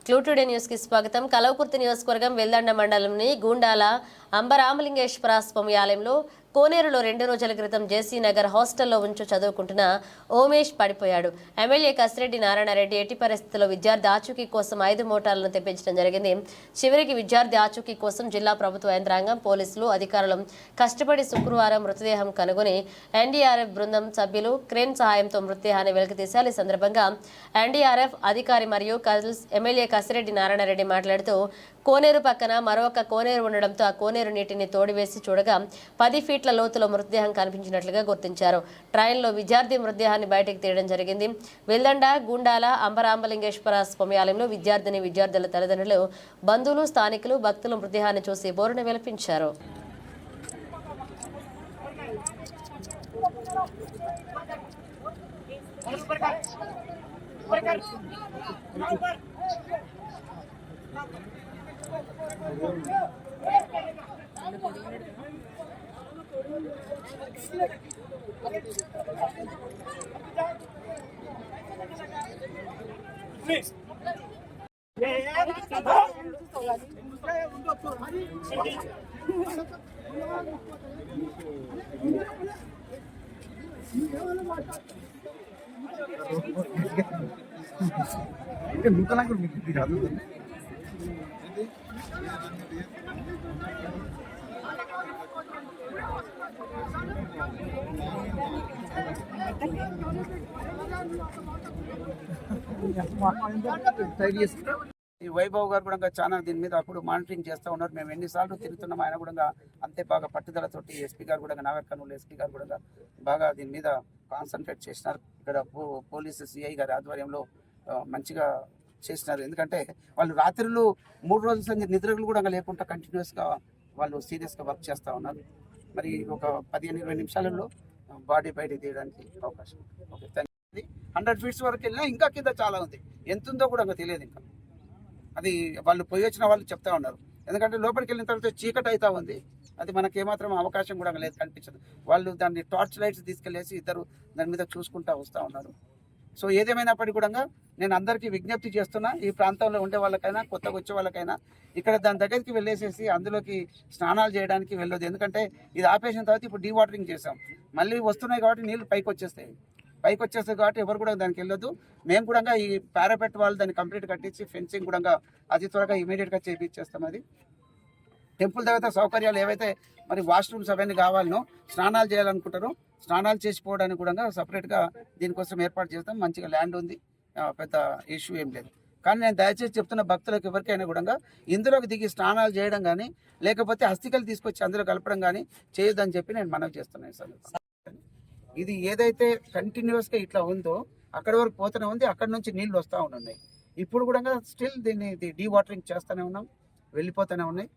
క్లూటుడే news కి స్వాగతం. కలవకుర్తి నియోజకవర్గం వెల్దండ మండలంలోని గూండాల అంబరామలింగేశ్వర స్వామి ఆలయంలో కోనేరులో 2 రోజుల క్రితం జేసీ నగర్ హాస్టల్లో ఉంచు చదువుకుంటున్న ఓమేష్ పడిపోయాడు. ఎమ్మెల్యే కసిరెడ్డి నారాయణరెడ్డి ఎట్టి పరిస్థితుల్లో విద్యార్థి ఆచూకీ కోసం 5 మోటార్లను తెప్పించడం జరిగింది. చివరికి విద్యార్థి ఆచూకీ కోసం జిల్లా ప్రభుత్వ యంత్రాంగం, పోలీసులు, అధికారులు కష్టపడి శుక్రవారం మృతదేహం కనుగొని ఎన్డీఆర్ఎఫ్ బృందం సభ్యులు క్రేన్ సహాయంతో మృతదేహాన్ని వెలికితీశారు. ఈ సందర్భంగా ఎన్డీఆర్ఎఫ్ అధికారి మరియు ఎమ్మెల్యే కసిరెడ్డి నారాయణరెడ్డి మాట్లాడుతూ కోనేరు పక్కన మరొక కోనేరు ఉండడంతో ఆ కోనేరు నీటిని తోడివేసి చూడగా 10 ఫీట్ల లోతులో మృతదేహం కనిపించినట్లుగా గుర్తించారు. ట్రైన్లో విద్యార్థి మృతదేహాన్ని బయటకు తీయడం జరిగింది. వెల్దండ గూండాల అంబరామలింగేశ్వర స్వామి ఆలయంలో విద్యార్థుల తల్లిదండ్రులు, బంధువులు, స్థానికులు, భక్తులు మృతదేహాన్ని చూసి బోరున విలపించారు. ఈ వైభవ్ గారు కూడా చాలా దీని మీద అప్పుడు మానిటరింగ్ చేస్తూ ఉన్నారు. మేము ఎన్నిసార్లు తిరుగుతున్నాం, ఆయన కూడా అంతే బాగా పట్టుదలతోటి ఎస్పీ గారు కూడా నాగర్ కర్నూలు ఎస్పీ గారు కూడా బాగా దీని మీద కాన్సన్ట్రేట్ చేసినారు. ఇక్కడ పోలీసు సిఐ గారి ఆధ్వర్యంలో మంచిగా చేసినారు. ఎందుకంటే వాళ్ళు రాత్రులు 3 రోజుల సంగతి నిద్రలు కూడా లేకుండా కంటిన్యూస్గా వాళ్ళు సీరియస్గా వర్క్ చేస్తూ ఉన్నారు. మరి ఒక 15-20 నిమిషాలలో బాడీ బయట తీయడానికి అవకాశం. Okay, thank you. 100 ఫీట్స్ వరకు వెళ్ళినా ఇంకా కింద చాలా ఉంది, ఎంత ఉందో కూడా తెలియదు. ఇంకా అది వాళ్ళు పోయి వచ్చిన వాళ్ళు చెప్తా ఉన్నారు. ఎందుకంటే లోపలికి వెళ్ళిన తర్వాత చీకటి అవుతా ఉంది, అది మనకి ఏమాత్రం అవకాశం కూడా లేదు, కనిపించదు. వాళ్ళు దాన్ని టార్చ్ లైట్స్ తీసుకెళ్లేసి ఇద్దరు దాని మీద చూసుకుంటూ వస్తూ ఉన్నారు. సో ఏదేమైనప్పటికీ కూడా నేను అందరికీ విజ్ఞప్తి చేస్తున్నా, ఈ ప్రాంతంలో ఉండే వాళ్ళకైనా కొత్తగా వచ్చే వాళ్ళకైనా ఇక్కడ దాని దగ్గరికి వెళ్ళేసేసి అందులోకి స్నానాలు చేయడానికి వెళ్ళొద్దు. ఎందుకంటే ఇది ఆపేసిన తర్వాత ఇప్పుడు డీవాటరింగ్ చేసాం, మళ్ళీ వస్తున్నాయి కాబట్టి నీళ్ళు పైకి వచ్చేస్తాయి కాబట్టి ఎవరు కూడా దానికి వెళ్ళొద్దు. మేము కూడా ఈ పారాపెట్ వాళ్ళు దాన్ని కంప్లీట్ కట్టించి ఫెన్సింగ్ కూడా అతి త్వరగా ఇమీడియట్గా చేయించేస్తాం. అది టెంపుల్ దగ్గర సౌకర్యాలు ఏవైతే మరి వాష్రూమ్స్ అవన్నీ కావాలనో, స్నానాలు చేయాలనుకుంటారో స్నానాలు చేసిపోవడానికి కూడా సపరేట్గా దీనికోసం ఏర్పాటు చేస్తాం. మంచిగా ల్యాండ్ ఉంది, పెద్ద ఇష్యూ ఏం లేదు. కానీ నేను దయచేసి చెప్తున్న భక్తులకు ఎవరికైనా కూడా ఇందులోకి దిగి స్నానాలు చేయడం కానీ లేకపోతే అస్థికలు తీసుకొచ్చి అందులో కలపడం కానీ చేయొద్దని చెప్పి నేను మనవి చేస్తున్నాను. ఇది ఏదైతే కంటిన్యూస్గా ఇట్లా ఉందో అక్కడి వరకు పోతూనే ఉంది, అక్కడి నుంచి నీళ్ళు వస్తూ ఉన్నాయి. ఇప్పుడు కూడా స్టిల్ దీన్ని డీవాటరింగ్ చేస్తూనే ఉన్నాం, వెళ్ళిపోతూనే ఉన్నాయి.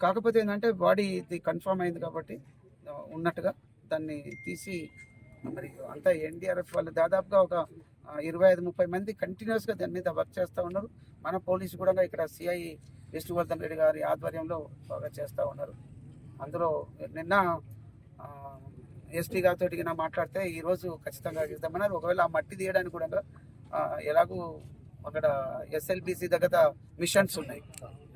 కాకపోతే ఏంటంటే బాడీ ఇది కన్ఫర్మ్ అయింది కాబట్టి ఉన్నట్టుగా దాన్ని తీసి మరి అంతా ఎన్డీఆర్ఎఫ్ వాళ్ళు దాదాపుగా ఒక 25-30 మంది కంటిన్యూస్గా దాని మీద వర్క్ చేస్తూ ఉన్నారు. మన పోలీసు కూడా ఇక్కడ సిఐ విష్ణువర్ధన్ రెడ్డి గారి ఆధ్వర్యంలో బాగా చేస్తూ ఉన్నారు. అందులో నిన్న ఎస్పీ గారితో మాట్లాడితే ఈరోజు ఖచ్చితంగా చేద్దామన్నారు. ఒకవేళ ఆ మట్టి తీయడానికి కూడా ఎలాగూ అక్కడ ఎస్ఎల్బిసి దగ్గర మిషన్స్ ఉన్నాయి.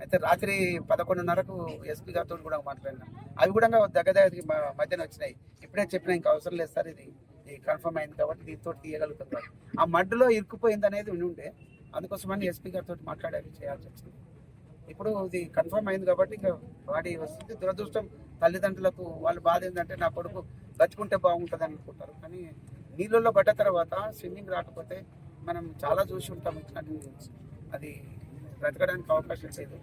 అయితే రాత్రి 11:30కు ఎస్పీ గారితో కూడా మాట్లాడినా, అవి కూడా దగ్గర మధ్యన వచ్చినాయి. ఇప్పుడే చెప్పినా ఇంకా అవసరం లేదు సార్, ఇది కన్ఫర్మ్ అయింది కాబట్టి దీంతో తీయగలుగుతున్నారు. ఆ మడ్డులో ఇరుక్కుపోయింది అనేది వినుండే, అందుకోసమని ఎస్పీ గారితో మాట్లాడాలి, చేయాల్సి వచ్చింది. ఇప్పుడు ఇది కన్ఫర్మ్ అయింది కాబట్టి ఇంకా బాడీ వస్తుంది. దురదృష్టం తల్లిదండ్రులకు వాళ్ళ బాధ ఏంటంటే నా కొడుకు బతుకుంటే బాగుంటుంది అనుకుంటారు. కానీ నీళ్ళల్లో పడ్డ తర్వాత స్విమ్మింగ్ రాకపోతే మనం చాలా చూసి ఉంటాం, అది బ్రతకడానికి అవకాశం లేదు.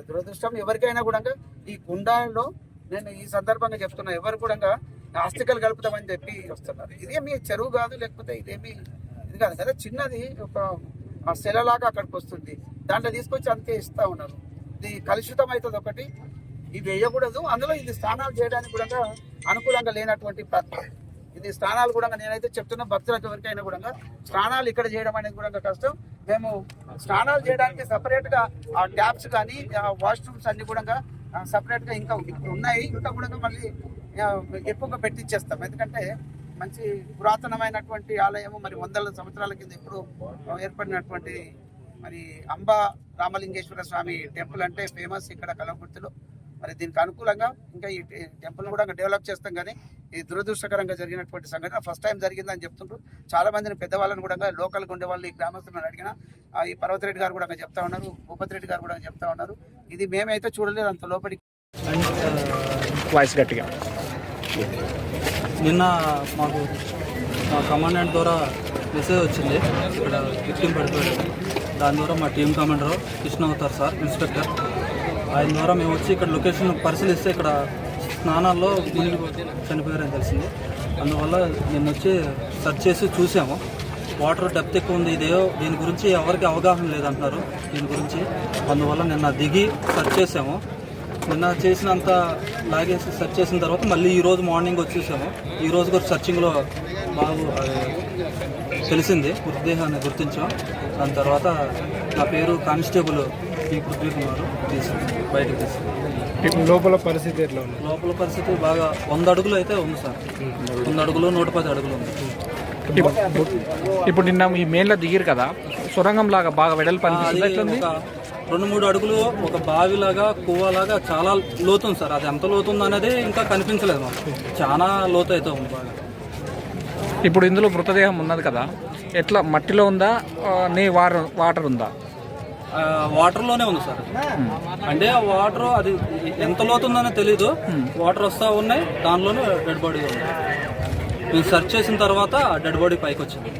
దురదృష్టం. ఎవరికైనా కూడా ఈ గుండాల్లో నేను ఈ సందర్భంగా చెప్తున్నా, ఎవరు కూడా ఆస్తికలు కలుపుతామని చెప్పి వస్తున్నారు. ఇదేమి చెరువు కాదు, లేకపోతే ఇదేమి ఇది కాదు కదా, చిన్నది ఒక సెలలాగా అక్కడికి వస్తుంది, దాంట్లో తీసుకొచ్చి అంతే ఇస్తూ ఉన్నారు. ఇది కలుషితం అవుతుంది ఒకటి, ఇవి వేయకూడదు. అందులో ఇది స్నానాలు చేయడానికి కూడా అనుకూలంగా లేనటువంటి ప్రాంతం. ఇది స్నానాలు కూడా నేనైతే చెప్తున్నా భక్తులకు ఎవరికైనా కూడా స్నానాలు ఇక్కడ చేయడం అనేది కూడా కష్టం. మేము స్నానాలు చేయడానికి సపరేట్గా ఆ ట్యాప్స్ కానీ వాష్రూమ్స్ అన్ని కూడా సపరేట్గా ఇంకా ఇప్పుడు ఉన్నాయి, ఇంకా కూడా మళ్ళీ ఎక్కువగా పెట్టించేస్తాం. ఎందుకంటే మంచి పురాతనమైనటువంటి ఆలయము, మరి వందల సంవత్సరాల కింద ఇప్పుడు ఏర్పడినటువంటి మరి అంబా రామలింగేశ్వర స్వామి టెంపుల్ అంటే ఫేమస్ ఇక్కడ కలవకుర్తిలో. మరి దీనికి అనుకూలంగా ఇంకా ఈ టెంపుల్ కూడా డెవలప్ చేస్తాం. కానీ ఈ దురదృష్టకరంగా జరిగినటువంటి సంఘటన ఫస్ట్ టైం జరిగిందని చెప్తుంటారు. చాలా మందిని పెద్దవాళ్ళని కూడా లోకల్గా ఉండే వాళ్ళు ఈ గ్రామస్తులను అడిగినా ఈ పర్వతరెడ్డి గారు కూడా చెప్తా ఉన్నారు, భూపతి రెడ్డి గారు కూడా చెప్తా ఉన్నారు. ఇది మేమైతే చూడలేదు అంత లోపలికి. వాయిస్ గట్టిగా. నిన్న మాకు మా కమాండెంట్ ద్వారా మెసేజ్ వచ్చింది, ఇక్కడ విక్టిమ్ పడిపోయాడు. దాని ద్వారా మా టీం కమాండర్ కృష్ణ అవుతారు సార్, ఇన్స్పెక్టర్, ఆయన ద్వారా మేము వచ్చి ఇక్కడ లొకేషన్ పరిశీలిస్తే ఇక్కడ స్నానాల్లో మునిగి చనిపోయారని తెలిసింది. అందువల్ల నిన్న వచ్చి సెర్చ్ చేసి చూసాము. వాటర్ డెప్త్ ఎక్కువ ఉంది, దీని గురించి ఎవరికి అవగాహన లేదంటున్నారు దీని గురించి. అందువల్ల నిన్న దిగి సెర్చ్ చేసాము. నిన్న చేసినంత లాగేసి సెర్చ్ చేసిన తర్వాత మళ్ళీ ఈరోజు మార్నింగ్ వచ్చేసాము. ఈరోజు కూడా సెర్చింగ్లో బాగు తెలిసింది, మృతదేహాన్ని గుర్తించాం. దాని తర్వాత నా పేరు కానిస్టేబుల్ పి పృథ్వీ కుమార్ బయటకు తీసుకు. లోపల పరిస్థితి ఎట్లా ఉంది? లోపల పరిస్థితి బాగా 100 అడుగులు అయితే ఉంది సార్, 100 అడుగులు 110 అడుగులు ఉంది. ఇప్పుడు నిన్న ఈ మెయిన్లో దిగిరు కదా, సొరంగం లాగా బాగా వెడల్పు అనిపిస్తుంది. ఒక 2-3 అడుగులు ఒక బావిలాగా కువ్వలాగా చాలా లోతుంది సార్. అది ఎంత లోతుంది అనేది ఇంకా కనిపించలేదు మాకు, చాలా లోతు అయితే ఉంది బాగా. ఇప్పుడు ఇందులో మృతదేహం ఉన్నది కదా, ఎట్లా మట్టిలో ఉందా నీ వాటర్ ఉందా? వాటర్లోనే ఉంది సార్. అంటే వాటర్ అది ఎంత లోతుందనే తెలీదు, వాటర్ వస్తూ ఉన్నాయి, దానిలోనే డెడ్ బాడీ ఉంది. మేము సెర్చ్ చేసిన తర్వాత డెడ్ బాడీ పైకి వచ్చింది.